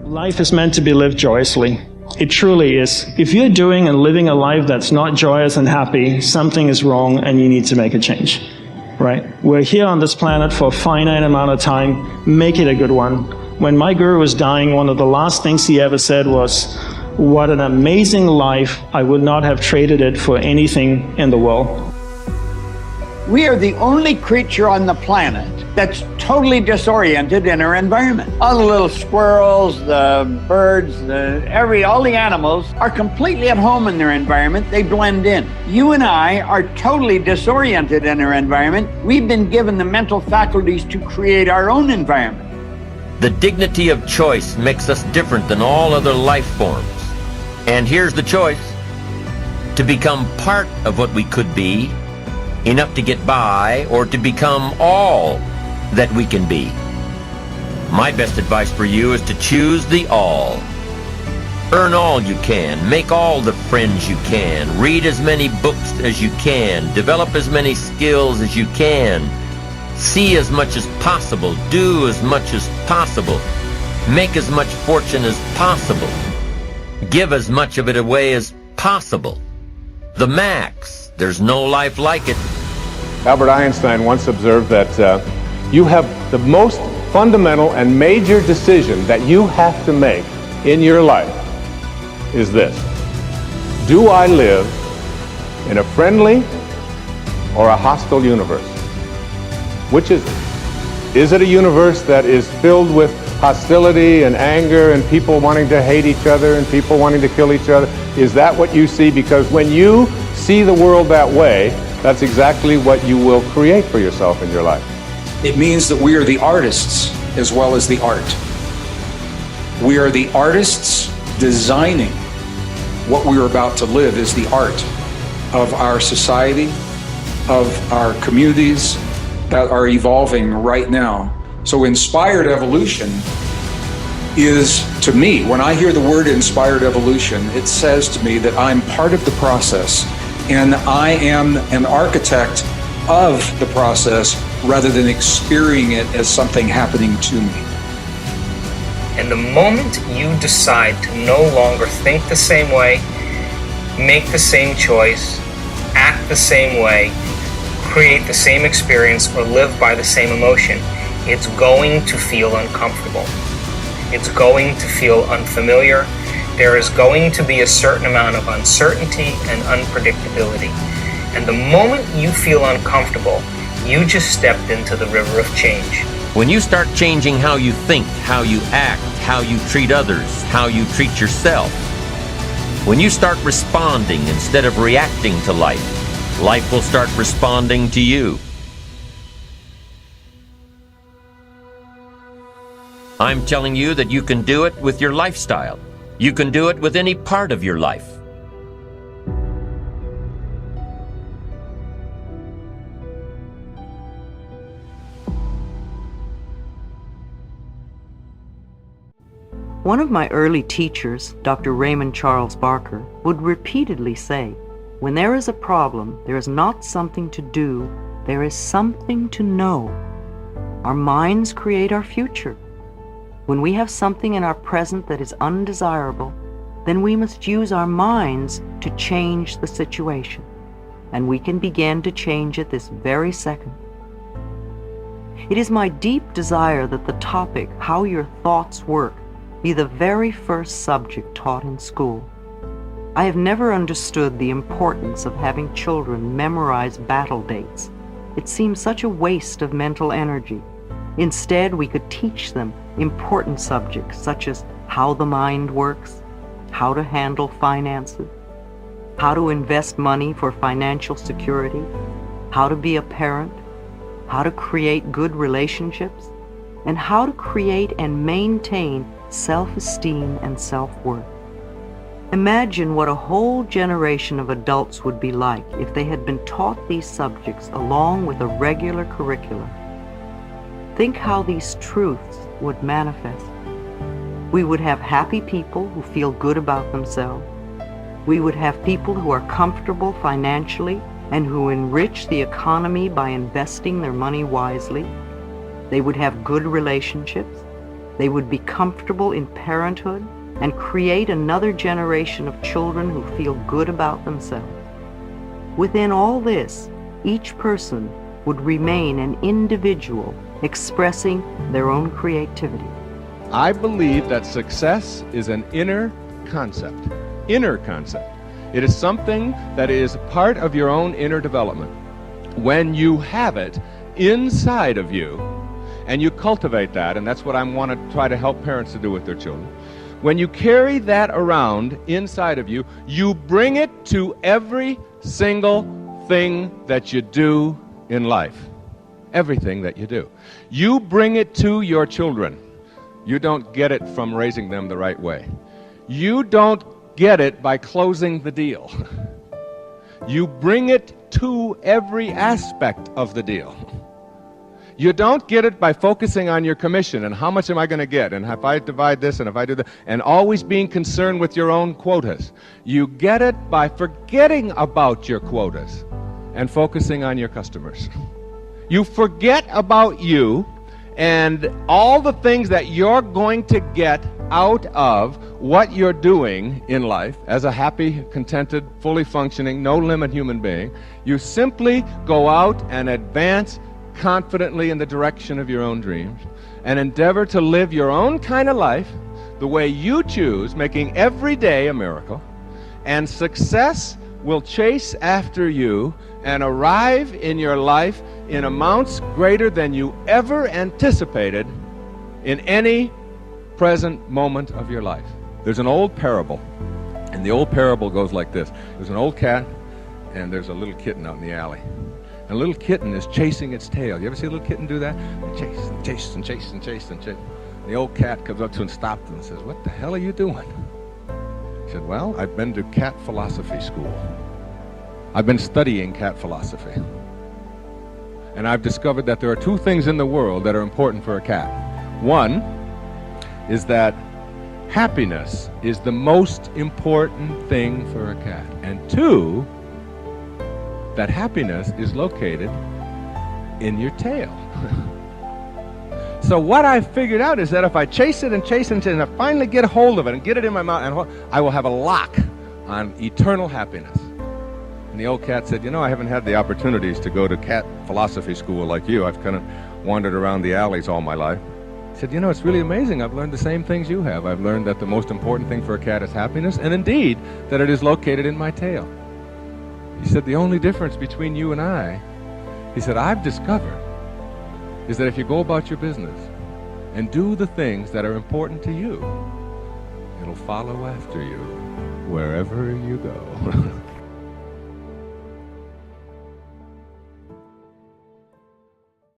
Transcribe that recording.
Life is meant to be lived joyously. It truly is. If you're doing and living a life that's not joyous and happy, something is wrong and you need to make a change, right? We're here on this planet for a finite amount of time. Make it a good one. When my guru was dying, one of the last things he ever said was, "What an amazing life. I would not have traded it for anything in the world." We are the only creature on the planet that's totally disoriented in our environment. All the little squirrels, the birds, all the animals are completely at home in their environment. They blend in. You and I are totally disoriented in our environment. We've been given the mental faculties to create our own environment. The dignity of choice makes us different than all other life forms. And here's the choice: to become part of what we could be, enough to get by, or to become all that we can be. My best advice for you is to choose the all. Earn all you can, make all the friends you can, read as many books as you can, develop as many skills as you can, see as much as possible, do as much as possible, make as much fortune as possible, give as much of it away as possible. The max. There's no life like it. Albert Einstein once observed that you have the most fundamental and major decision that you have to make in your life is this: do I live in a friendly or a hostile universe? Which is it? Is it a universe that is filled with hostility and anger and people wanting to hate each other and people wanting to kill each other? Is that what you see? Because when you see the world that way, that's exactly what you will create for yourself in your life. It means that we are the artists as well as the art. We are the artists designing what we're about to live as the art of our society, of our communities that are evolving right now. So inspired evolution is, to me, when I hear the word inspired evolution, it says to me that I'm part of the process and I am an architect of the process rather than experiencing it as something happening to me. And the moment you decide to no longer think the same way, make the same choice, act the same way, create the same experience, or live by the same emotion, it's going to feel uncomfortable. It's going to feel unfamiliar. There is going to be a certain amount of uncertainty and unpredictability. And the moment you feel uncomfortable, you just stepped into the river of change. When you start changing how you think, how you act, how you treat others, how you treat yourself, when you start responding instead of reacting to life, life will start responding to you. I'm telling you that you can do it with your lifestyle. You can do it with any part of your life. One of my early teachers, Dr. Raymond Charles Barker, would repeatedly say, "When there is a problem, there is not something to do, there is something to know. Our minds create our future. When we have something in our present that is undesirable, then we must use our minds to change the situation, and we can begin to change it this very second." It is my deep desire that the topic, how your thoughts work, be the very first subject taught in school. I have never understood the importance of having children memorize battle dates. It seems such a waste of mental energy. Instead, we could teach them important subjects such as how the mind works, how to handle finances, how to invest money for financial security, how to be a parent, how to create good relationships, and how to create and maintain self-esteem and self-worth. Imagine what a whole generation of adults would be like if they had been taught these subjects along with a regular curriculum. Think how these truths would manifest. We would have happy people who feel good about themselves. We would have people who are comfortable financially and who enrich the economy by investing their money wisely. They would have good relationships. They would be comfortable in parenthood and create another generation of children who feel good about themselves. Within all this, each person would remain an individual expressing their own creativity. I believe that success is an inner concept. Inner concept. It is something that is part of your own inner development. When you have it inside of you, and you cultivate that, and that's what I want to try to help parents to do with their children. When you carry that around inside of you, you bring it to every single thing that you do in life. Everything that you do. You bring it to your children. You don't get it from raising them the right way. You don't get it by closing the deal. You bring it to every aspect of the deal. You don't get it by focusing on your commission and how much am I going to get, and if I divide this and if I do that, and always being concerned with your own quotas. You get it by forgetting about your quotas and focusing on your customers. You forget about you and all the things that you're going to get out of what you're doing in life as a happy, contented, fully functioning, no-limit human being. You simply go out and advance confidently in the direction of your own dreams and endeavor to live your own kind of life the way you choose, making every day a miracle, and success will chase after you and arrive in your life in amounts greater than you ever anticipated in any present moment of your life. There's an old parable, and the old parable goes like this. There's an old cat and there's a little kitten out in the alley. And a little kitten is chasing its tail. You ever see a little kitten do that? And chase and chase and chase and chase and chase. And the old cat comes up to him and stops him and says, "What the hell are you doing?" He said, "Well, I've been to cat philosophy school. I've been studying cat philosophy. And I've discovered that there are two things in the world that are important for a cat. One is that happiness is the most important thing for a cat. And two, that happiness is located in your tail." So what I figured out is that if I chase it and chase it and chase it, and I finally get a hold of it and get it in my mouth, and I will have a lock on eternal happiness. And the old cat said, "You know, I haven't had the opportunities to go to cat philosophy school like you. I've kind of wandered around the alleys all my life." He said, "You know, it's really amazing. I've learned the same things you have. I've learned that the most important thing for a cat is happiness, and indeed, that it is located in my tail." He said, "The only difference between you and I," he said, "I've discovered, is that if you go about your business and do the things that are important to you, it'll follow after you wherever you go."